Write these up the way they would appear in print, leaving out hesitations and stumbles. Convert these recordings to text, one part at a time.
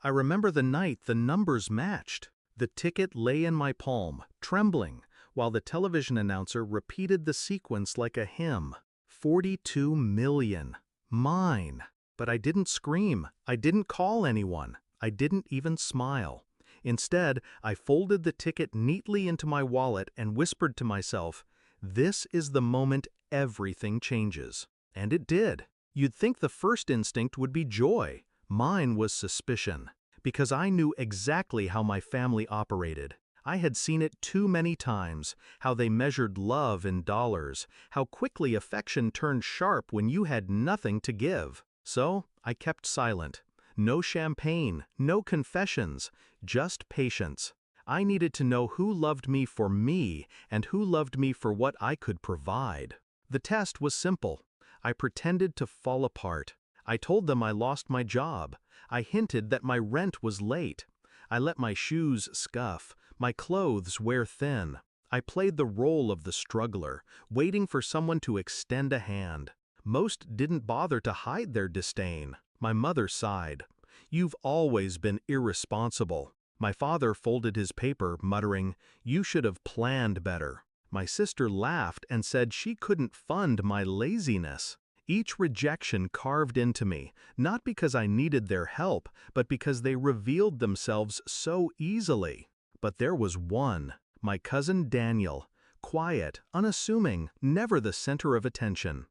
I remember the night the numbers matched. The ticket lay in my palm, trembling, while the television announcer repeated the sequence like a hymn. 42 million. Mine. But I didn't scream. I didn't call anyone. I didn't even smile. Instead, I folded the ticket neatly into my wallet and whispered to myself, "This is the moment everything changes." And it did. You'd think the first instinct would be joy. Mine was suspicion, because I knew exactly how my family operated. I had seen it too many times, how they measured love in dollars, how quickly affection turned sharp when you had nothing to give. So I kept silent. No champagne, no confessions, just patience. I needed to know who loved me for me and who loved me for what I could provide. The test was simple. I pretended to fall apart. I told them I lost my job. I hinted that my rent was late. I let my shoes scuff, my clothes wear thin. I played the role of the struggler, waiting for someone to extend a hand. Most didn't bother to hide their disdain. My mother sighed. "You've always been irresponsible." My father folded his paper, muttering, "You should have planned better." My sister laughed and said she couldn't fund my laziness. Each rejection carved into me, not because I needed their help, but because they revealed themselves so easily. But there was one, my cousin Daniel, quiet, unassuming, never the center of attention.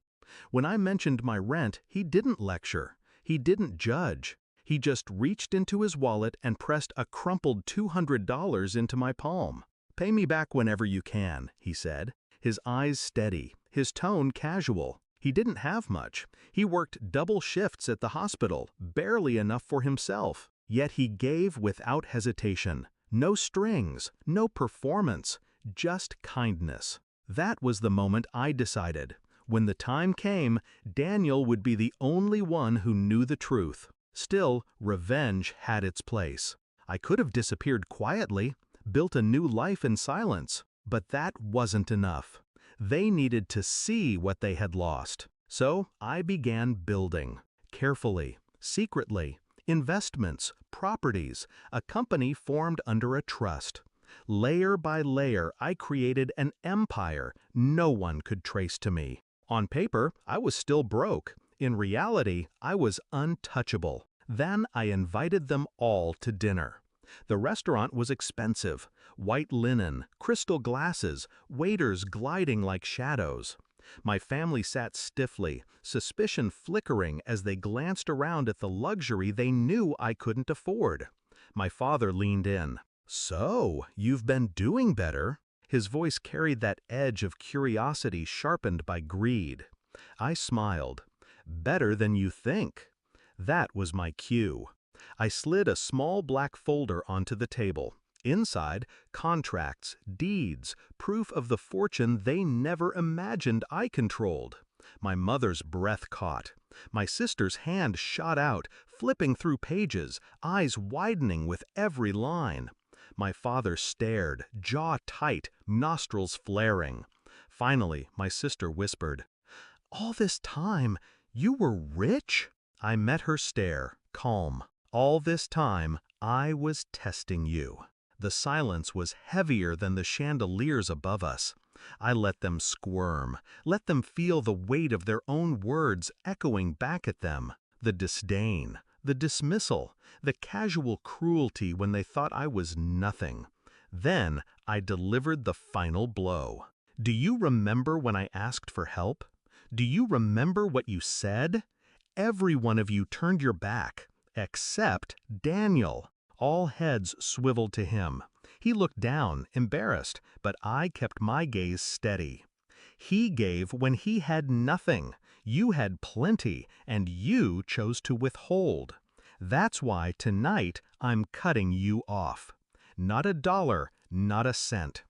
When I mentioned my rent, he didn't lecture. He didn't judge. He just reached into his wallet and pressed a crumpled $200 into my palm. "Pay me back whenever you can," he said, his eyes steady, his tone casual. He didn't have much. He worked double shifts at the hospital, barely enough for himself. Yet he gave without hesitation. No strings, no performance, just kindness. That was the moment I decided. When the time came, Daniel would be the only one who knew the truth. Still, revenge had its place. I could have disappeared quietly, built a new life in silence, but that wasn't enough. They needed to see what they had lost. So I began building. Carefully, secretly. Investments, properties, a company formed under a trust. Layer by layer, I created an empire no one could trace to me. On paper, I was still broke. In reality, I was untouchable. Then I invited them all to dinner. The restaurant was expensive. White linen, crystal glasses, waiters gliding like shadows. My family sat stiffly, suspicion flickering as they glanced around at the luxury they knew I couldn't afford. My father leaned in. "So, you've been doing better." His voice carried that edge of curiosity sharpened by greed. I smiled. "Better than you think." That was my cue. I slid a small black folder onto the table. Inside, contracts, deeds, proof of the fortune they never imagined I controlled. My mother's breath caught. My sister's hand shot out, flipping through pages, eyes widening with every line. My father stared, jaw tight, nostrils flaring. Finally, my sister whispered, "All this time, you were rich?" I met her stare, calm. "All this time, I was testing you." The silence was heavier than the chandeliers above us. I let them squirm, let them feel the weight of their own words echoing back at them. The disdain, the dismissal, the casual cruelty when they thought I was nothing. Then I delivered the final blow. "Do you remember when I asked for help? Do you remember what you said? Every one of you turned your back, except Daniel." All heads swiveled to him. He looked down, embarrassed, but I kept my gaze steady. "He gave when he had nothing. You had plenty, and you chose to withhold. That's why tonight I'm cutting you off. Not a dollar, not a cent.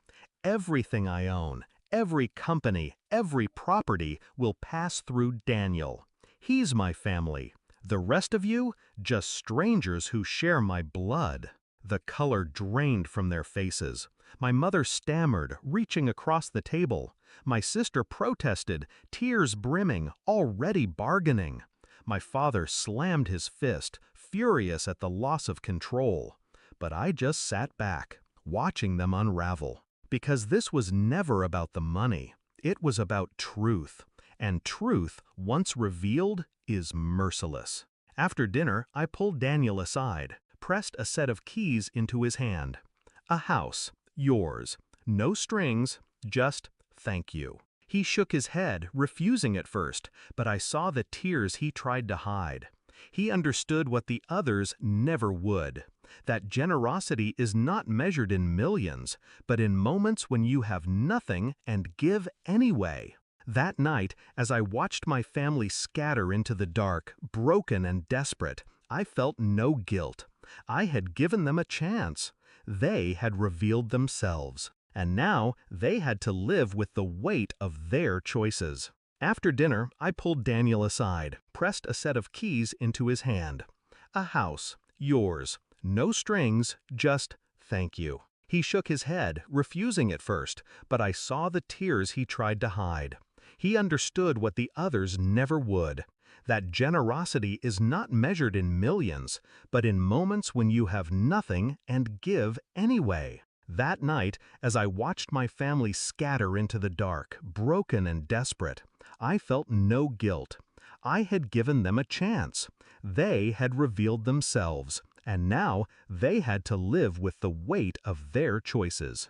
Everything I own, every company, every property will pass through Daniel. He's my family. The rest of you, just strangers who share my blood." The color drained from their faces. My mother stammered, reaching across the table. My sister protested, tears brimming, already bargaining. My father slammed his fist, furious at the loss of control. But I just sat back, watching them unravel. Because this was never about the money. It was about truth. And truth, once revealed, is merciless. After dinner, I pulled Daniel aside, pressed a set of keys into his hand. A house, yours. No strings, just thank you. He shook his head, refusing at first, but I saw the tears he tried to hide. He understood what the others never would. That generosity is not measured in millions, but in moments when you have nothing and give anyway. That night, as I watched my family scatter into the dark, broken and desperate, I felt no guilt. I had given them a chance. They had revealed themselves. And now they had to live with the weight of their choices. After dinner, I pulled Daniel aside, pressed a set of keys into his hand. A house, yours. No strings, just thank you. He shook his head, refusing at first, but I saw the tears he tried to hide. He understood what the others never would. That generosity is not measured in millions, but in moments when you have nothing and give anyway. That night, as I watched my family scatter into the dark, broken and desperate, I felt no guilt. I had given them a chance. They had revealed themselves, and now they had to live with the weight of their choices.